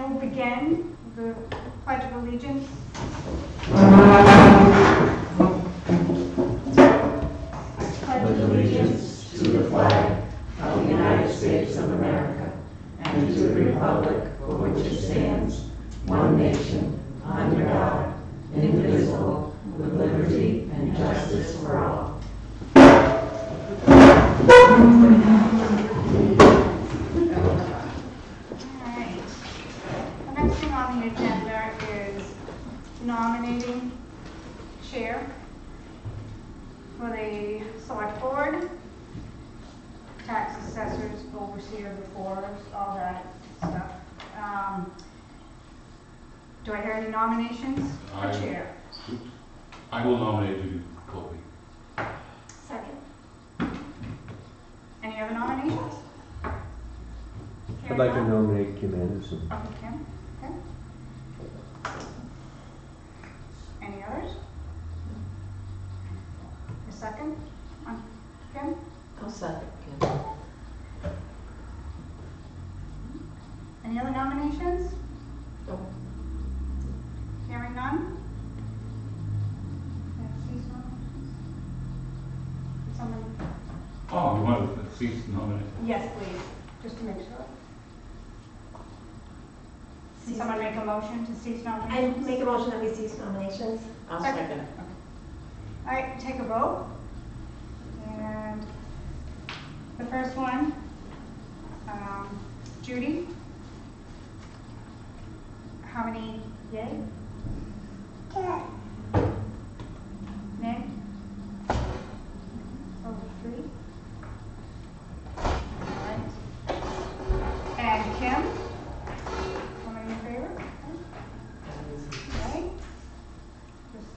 will begin the Pledge of Allegiance. Pledge allegiance to the flag of the United States of America and to the republic for which it stands, one nation, under God, indivisible, with liberty and justice for all. Alright. The next thing on the agenda is nominating chair for the select board, tax assessors, overseer of the forest, all that stuff. Do I hear any nominations for chair? I will nominate you, Colby. Second. Any other nominations? I'd like to nominate Kim Anderson. Okay, Kim. Okay. Any others? A second on Kim? I'll second Kim. Any other nominations? No. Hearing none? Cease nominations? Someone? Oh, you want to cease nominate? Yes, please, just to make sure. Can someone make a motion to cease I nominations? make a motion that we cease nominations. I'll second it. All right, take a vote. And the first one, Judy. How many yay? Nay? So 3. All right. And Kim? How many in favor? Okay. Just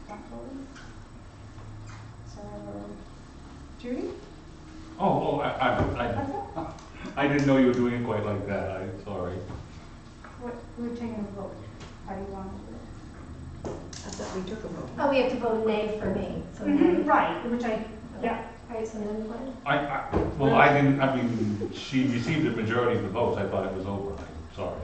stop voting. So, Judy? Oh, I didn't know you were doing it quite like that. I'm sorry. We're taking a vote. How do you want to do it? I thought we took a vote. Oh, we have to vote nay for me. So nay. Right, which yeah. All right, so then what? I didn't, I mean, she received a majority of the votes. I thought it was over. I'm sorry.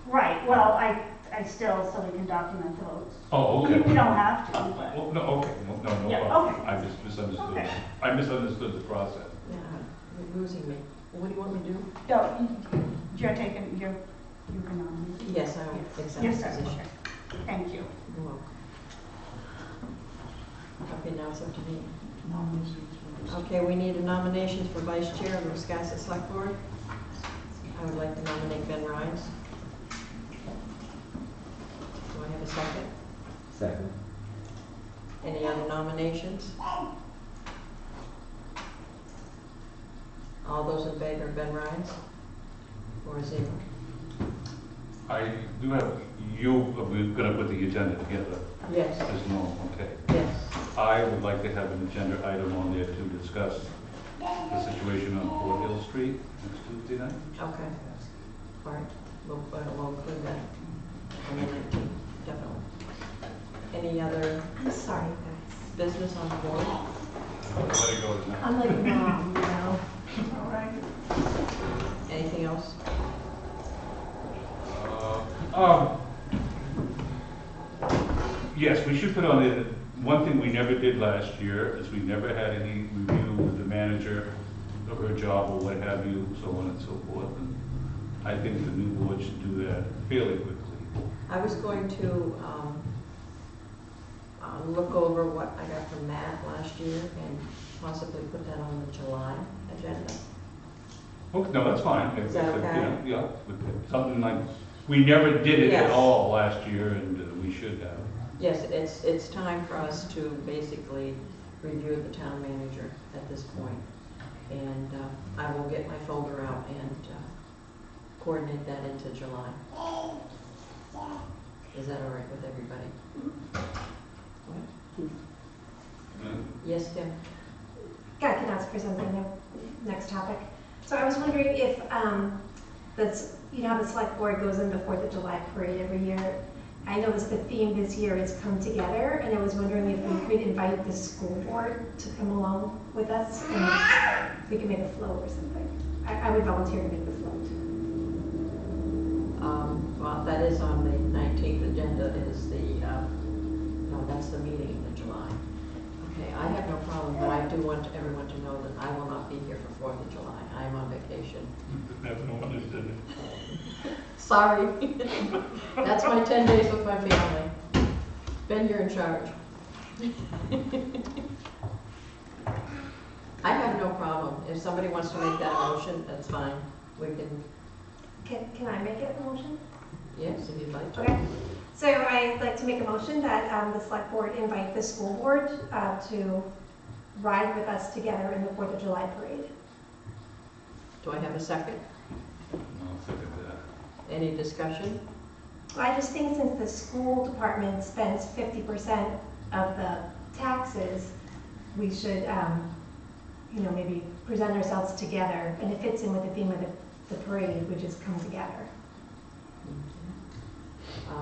Right, well, I still, so we can document the votes. Oh, okay. You don't have to, but. Well, no, okay. No Yeah, problem. okay. I just misunderstood. Okay. I misunderstood the process. Yeah, you're losing me. What do you want me to do? No, you're taking, you can nominate. Yes, I will accept the Yes, sir. position. Thank you. You're welcome. Okay, now it's up to me. Okay, we need a nominations for vice chair of the Wiscasset Selectboard. I would like to nominate Ben Rhines. Do I have a second? Second. Any other nominations? All those in favor of Ben Rhines? 4-0. I do have, we're going to put the agenda together Yes. as normal, okay. Yes. I would like to have an agenda item on there to discuss the situation on Fort Hill Street next Tuesday night. Okay. All right. We'll include that on the 19th, definitely. Any other I'm sorry, guys. business on the board? Let it go tonight. I'm like mom, you know. All right. Anything else? Yes, we should put on it, one thing we never did last year is we never had any review with the manager of her job or what have you, so on and so forth. And I think the new board should do that fairly quickly. I was going to look over what I got from Matt last year and possibly put that on the July agenda. Okay, no, that's fine. Is that okay? Yeah, something like, we never did it at Yes. all last year and we should have. Yes, it's time for us to basically review the town manager at this point. And I will get my folder out and coordinate that into July. Is that all right with everybody? What? Yes, Kim? I can ask for something new. Next topic. So I was wondering if that's, you know how the select board goes in the 4th of July parade every year. I noticed the theme this year is come together, and I was wondering if we could invite the school board to come along with us, and if we could make a float or something. I would volunteer to make the float. Well, is on the 19th agenda is the, no, that's the meeting in July. Okay, I have no problem, but I do want everyone to know that I will not be here for 4th of July. I am on vacation. Everyone understood it. Sorry. That's my 10 days with my family. Ben, you're in charge. I have no problem. If somebody wants to make that a motion, that's fine. We Can I make it a motion? yes, if you'd like to. Okay. So I'd like to make a motion that the select board invite the school board to ride with us together in the 4th of July parade. Do I have a second? I'll second that. Any discussion? I just think since the school department spends 50% of the taxes, we should, you know, maybe present ourselves together, and it fits in with the theme of the parade, which is come together.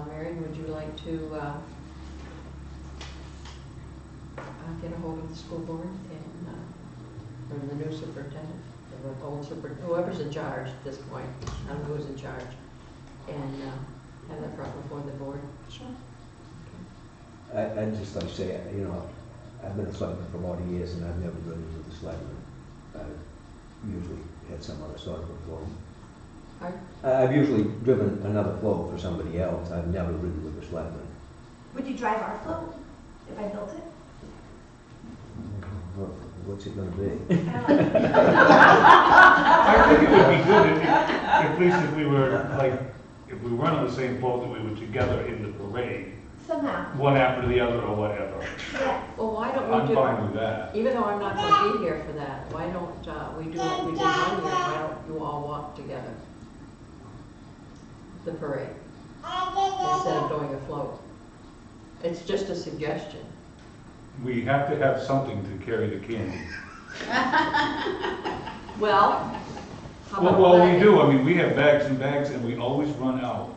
Mary, would you like to get a hold of the school board and or the new superintendent, or the old superintendent, whoever's in charge at this point, I don't know who's in charge, and have that brought before the board? Sure. I'd just like to say, you know, I've been a selectman for a lot of years and I've never ridden with the selectman. I've usually had some other sort of a float. Pardon? I've usually driven another float for somebody else. I've never ridden with the selectman. Would you drive our float if I built it? What's it gonna be? I think it would be good if, at least if we were, like, if we weren't on the same boat, that we were together in the parade, Somehow. one after the other or whatever. Yeah. Well, why don't I'm we do, fine with that. even though I'm not going to be here for that, why don't we do what we did 1 year, why don't you all walk together? The parade, instead of doing a float. It's just a suggestion. We have to have something to carry the candy. Well, how Well, about well, we wagon? do, I mean, we have bags and bags and we always run out.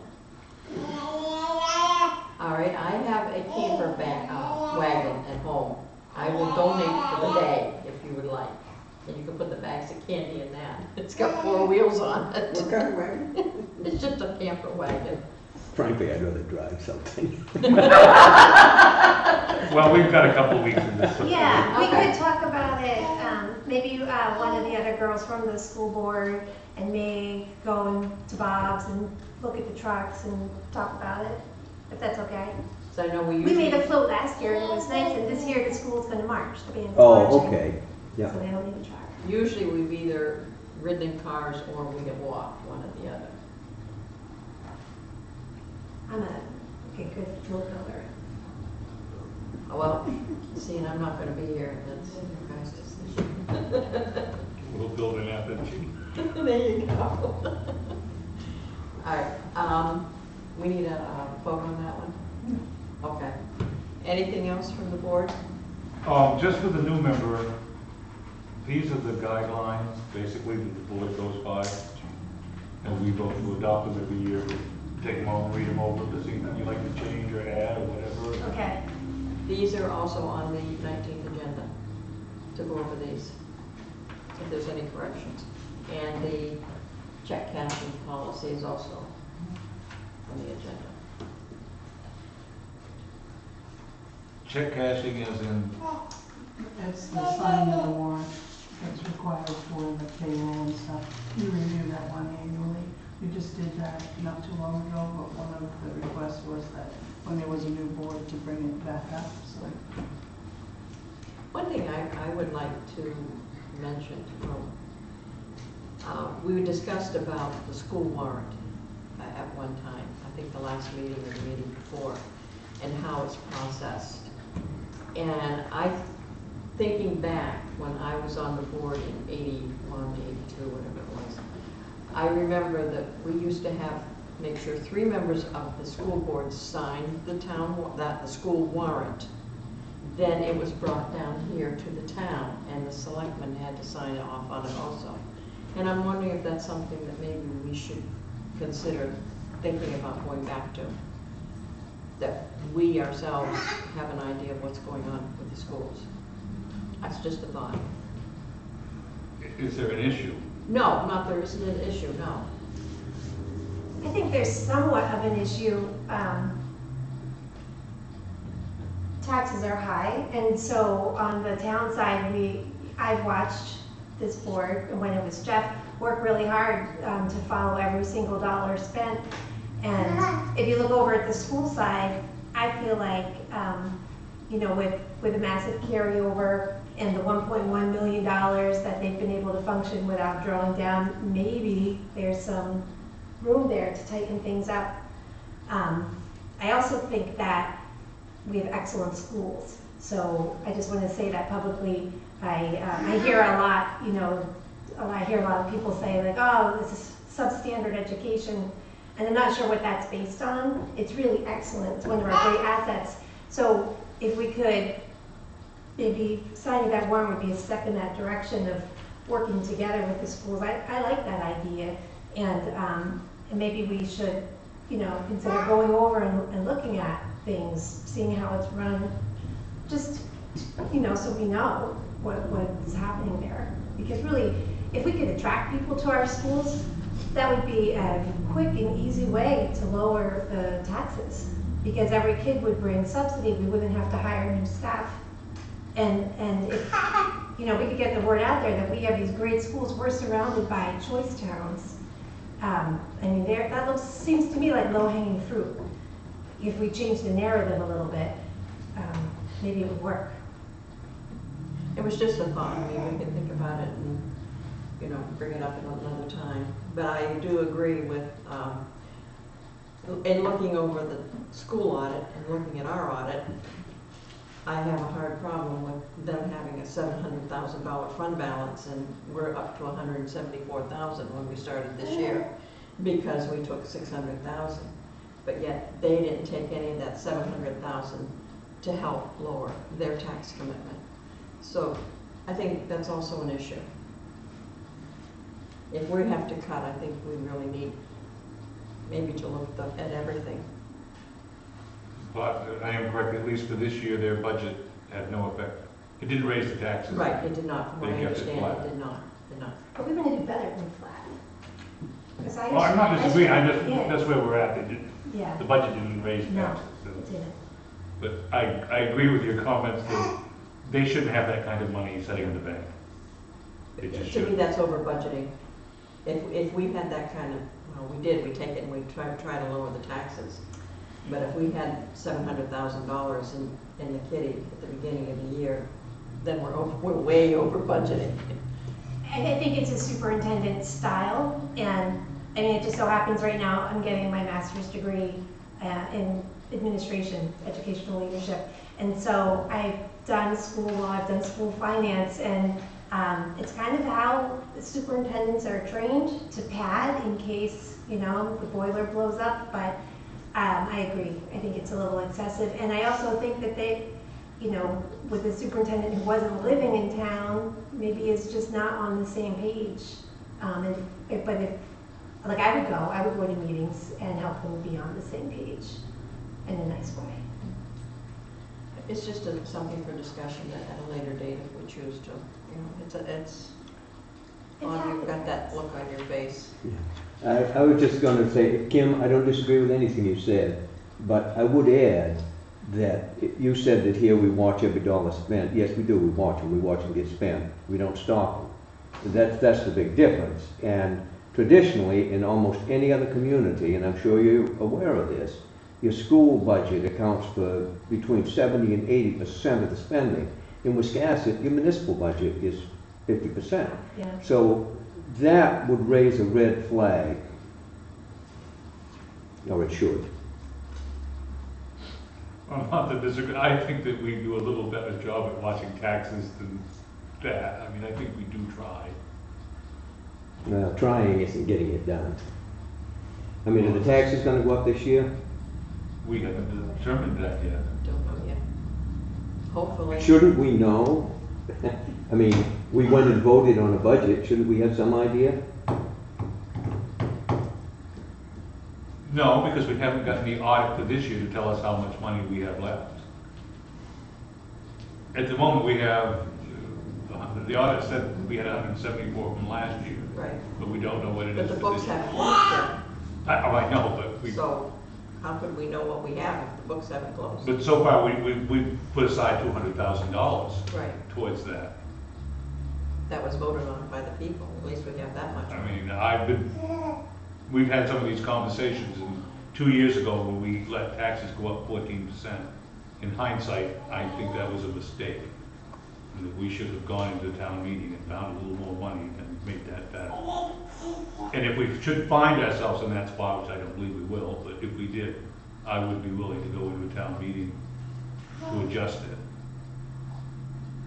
All right, I have a camper wagon at home. I will donate for the day if you would like. And you can put the bags of candy in that. It's got 4 wheels on it. What kind of wagon? It's just a camper wagon. Frankly, I'd rather drive something. Well, we've got a couple weeks in this. Yeah, we Okay. could talk about it, maybe one of the other girls from the school board and me go to Bob's and look at the trucks and talk about it, if that's okay. So I know we We usually. made a float last year and it was nice, and this year the school's gonna march, the band's Oh, marching. okay, yeah. So they don't need a truck. Usually we've either ridden in cars or we have walked, one or the other. I'm a good float builder. Oh, well, see, and I'm not gonna be here, that's your guys' decision. We'll build an effigy. There you go. All right, we need a vote on that one? Okay. Anything else from the board? Just for the new member, these are the guidelines, basically, that the board goes by. And we vote to adopt them every year. Take them over, read them over, to see if you'd like to change or add or whatever. Okay. These are also on the 19th agenda, to go over these, if there's any corrections. And the check cashing policy is also on the agenda. Check cashing as in, It's the signing of the warrant that's required for the payroll and stuff. You review that one annually. We just did that not too long ago, but one of the requests was that when there was a new board to bring it back up, so. One thing I would like to mention, we discussed about the school warrant at one time, I think the last meeting or the meeting before, and how it's processed. And thinking back when I was on the board in 81, 82, whatever it was, I remember that we used to make sure 3 members of the school board signed the school warrant. Then it was brought down here to the town, and the selectmen had to sign off on it also. And I'm wondering if that's something that maybe we should consider thinking about going back to. That we ourselves have an idea of what's going on with the schools. That's just a thought. is there an issue? No, there isn't an issue, no. I think there's somewhat of an issue. Taxes are high, and so on the town side, I've watched this board, when it was Jeff, work really hard to follow every single dollar spent. And if you look over at the school side, I feel like, you know, with a massive carryover and the $1.1 million that they've been able to function without drawing down, maybe there's some room there to tighten things up. I also think that we have excellent schools. So I just want to say that publicly. I hear a lot, you know, I hear a lot of people say like, oh, this is substandard education. And I'm not sure what that's based on. It's really excellent. It's one of our great assets. So if we could, maybe signing that warrant would be a step in that direction of working together with the schools. I like that idea. And maybe we should, you know, consider going over and looking at things, seeing how it's run, just, you know, so we know what's happening there. Because really, if we could attract people to our schools, that would be a quick and easy way to lower the taxes. Because every kid would bring subsidy, we wouldn't have to hire new staff. And if, you know, we could get the word out there that we have these great schools, we're surrounded by choice towns. I mean, that seems to me like low-hanging fruit. If we change the narrative a little bit, maybe it would work. It was just a thought. I mean, we can think about it and, you know, bring it up another time. But I do agree with, in looking over the school audit and looking at our audit, I have a hard problem with them having a $700,000 fund balance, and we're up to $174,000 when we started this year because we took $600,000. But yet they didn't take any of that $700,000 to help lower their tax commitment. So I think that's also an issue. If we have to cut, I think we really need maybe to look at everything. But I am correct, at least for this year, their budget had no effect. It didn't raise the taxes. Right, it did not, from what I They kept it understand, flat. it did not. But we're going to do better than flat. 'Cause Well, I'm not disagreeing, yeah. that's where we're at. Yeah. The budget didn't raise No, taxes. so. it didn't. But I agree with your comments that they shouldn't have that kind of money sitting in the bank. They just To me, should. that's over budgeting. If we had that kind of, well, we did, we take it and we try to lower the taxes. But if we had $700,000 in the kitty at the beginning of the year, then we're way over budgeting. I think it's a superintendent style, and I mean, it just so happens right now I'm getting my master's degree in administration, educational leadership. And so I've done school law, I've done school finance, and it's kind of how the superintendents are trained to pad in case, you know, the boiler blows up. But I agree. I think it's a little excessive. And I also think that they, you know, with a superintendent who wasn't living in town, maybe is just not on the same page. But if, like I would go to meetings and help them be on the same page in a nice way. It's just something for discussion at a later date if we choose to. You know, it's you've got that look on your face. Yeah. I was just going to say, Kim, I don't disagree with anything you said, but I would add that you said that here we watch every dollar spent. Yes, we do. We watch them get spent. We don't stop them. That's the big difference. And traditionally, in almost any other community, and I'm sure you're aware of this, your school budget accounts for between 70 and 80% of the spending. In Wiscasset, your municipal budget is 50%. Yeah. So that would raise a red flag, or it should. I'm not to disagree. I think that we do a little better job at watching taxes than that. I mean, I think we do try. Well, trying isn't getting it done. I mean, are the taxes going to go up this year? We haven't determined that yet. Don't know yet. Hopefully. Shouldn't we know? I mean, we went and voted on a budget. Shouldn't we have some idea? No, because we haven't gotten the audit for this year to tell us how much money we have left. At the moment, we have, the audit said we had 174 from last year. Right. But we don't know what it is But the for books this year. haven't finished yet. I know, but So how could we know what we have if the books haven't closed? but so far, we put aside $200,000 Right, towards that. that was voted on by the people, at least we have that much. I mean, we've had some of these conversations, and 2 years ago, when we let taxes go up 14%, in hindsight, I think that was a mistake. And that we should have gone into town meeting and found a little more money and made that better. And if we should find ourselves in that spot, which I don't believe we will, but if we did, I would be willing to go into a town meeting to adjust it.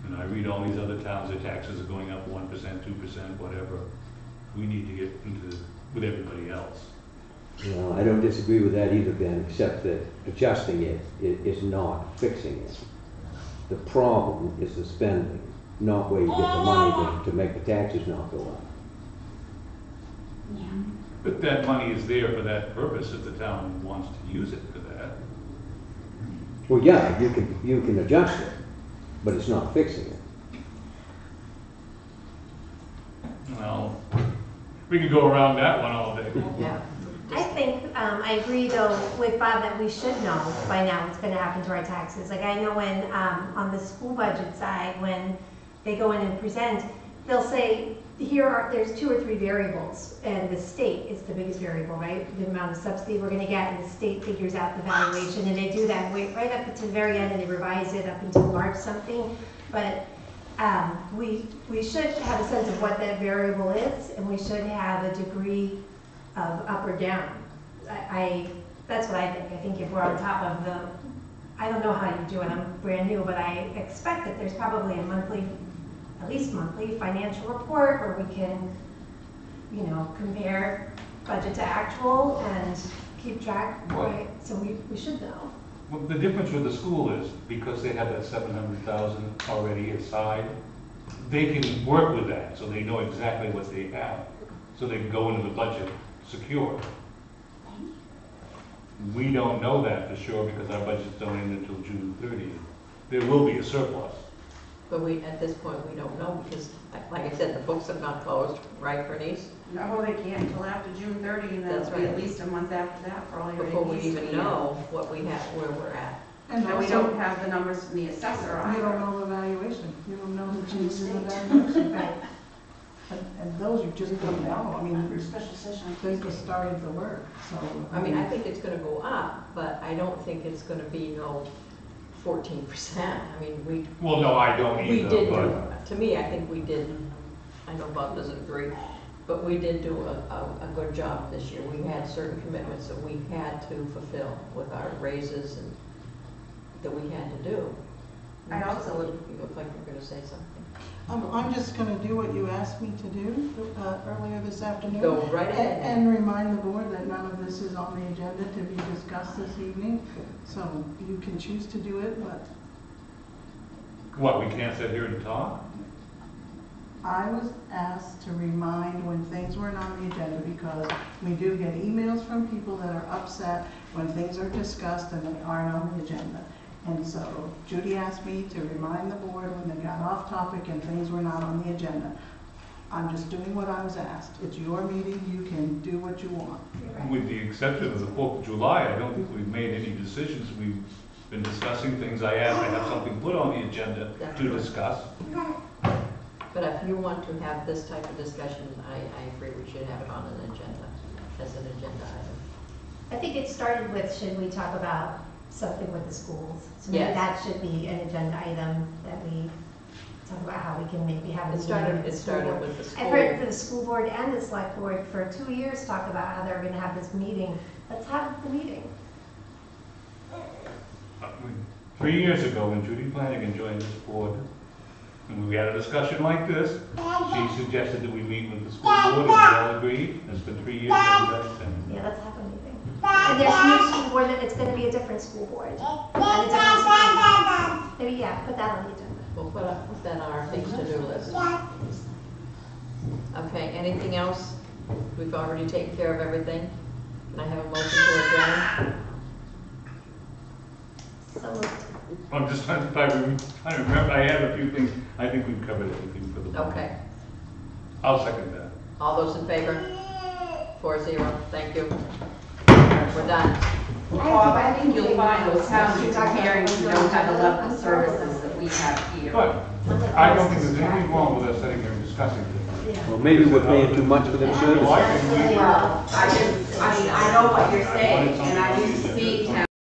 And I read all these other towns, their taxes are going up 1%, 2%, whatever. We need to get into, with everybody else. No, I don't disagree with that either, Ben, except that adjusting it is not fixing it. The problem is the spending, not where you get the money to make the taxes not go up. But that money is there for that purpose if the town wants to use it for that. Well, yeah, you can adjust it, but it's not fixing it. Well, we could go around that one all day. Yeah. I think, I agree though with Bob that we should know by now what's gonna happen to our taxes. Like I know when, on the school budget side, when they go in and present, they'll say, there's 2 or 3 variables, and the state is the biggest variable, right? The amount of subsidy we're gonna get, and the state figures out the valuation, and they do that right up to the very end, and they revise it up until March something. But we should have a sense of what that variable is, and we should have a degree of up or down. That's what I think. I think if we're on top of I don't know how you do it, I'm brand new, but I expect that there's probably a monthly, at least monthly financial report where we can, compare budget to actual and keep track, right? So we should know. Well, the difference with the school is, because they have that 700,000 already aside, they can work with that, so they know exactly what they have. So they can go into the budget secure. We don't know that for sure because our budgets don't end until June 30th. There will be a surplus. But at this point, we don't know because, like I said, the books have not closed, right, Bernice? No, they can't until after June 30, and That's that'll be right. at least a month after that for all your Before we APs to even be in. know what we have, where we're at. And And we also, don't have the numbers from the assessor you don't either. know the valuation, you don't know the changes in the valuation. Right. And those you just don't know, I mean, Special session. they just started the work, so. I mean, I think it's gonna go up, but I don't think it's gonna be no 14%. I mean, Well, no, I don't we either, did but to me, I think we did, I know Bob doesn't agree, but we did do a good job this year. We had certain commitments that we had to fulfill with our raises and that we had to do. I also- You look like you're gonna say something. I'm just gonna do what you asked me to do earlier this afternoon. Go right ahead. And remind the board that none of this is on the agenda to be discussed this evening. So you can choose to do it, but what, we can't sit here and talk? I was asked to remind when things weren't on the agenda because we do get emails from people that are upset when things are discussed and they aren't on the agenda. And so Judy asked me to remind the board when they got off topic and things were not on the agenda. I'm just doing what I was asked. It's your meeting, you can do what you want. With the exception of the 4th of July, I don't think we've made any decisions. We've been discussing things. I asked to have something put on the agenda to discuss. But if you want to have this type of discussion, I agree we should have it on an agenda, as an agenda item. I think it started with, should we talk about something with the schools? So maybe Yes. that should be an agenda item that we talk about how we can maybe have a It meeting started, with the it school started board. with the school. I've heard the school board and the select board for 2 years talk about how they're gonna have this meeting. Let's have the meeting. 3 years ago, when Judy Flanagan joined this board, and we had a discussion like this, she suggested that we meet with the school board, and we all agreed. It's been 3 years since that. Yeah, let's have a meeting. And there's a new school board, that it's gonna be a different school board. And a different superintendent. Maybe, yeah, put that on the agenda. We'll put that on our things to do list. Okay, anything else? We've already taken care of everything. Can I have a motion to adjourn? So moved. I'm just trying to remember, I had a few things. I think we've covered everything for the moment. Okay, I'll second that. all those in favor? 4-0, thank you. All right, we're done. Bob, I think you'll find those towns you're comparing to don't have the level of services that we have here. But I don't think there's anything wrong with us sitting here and discussing this. Well, maybe we're paying too much for them services. Well, I mean, I know what you're saying, and I used to see towns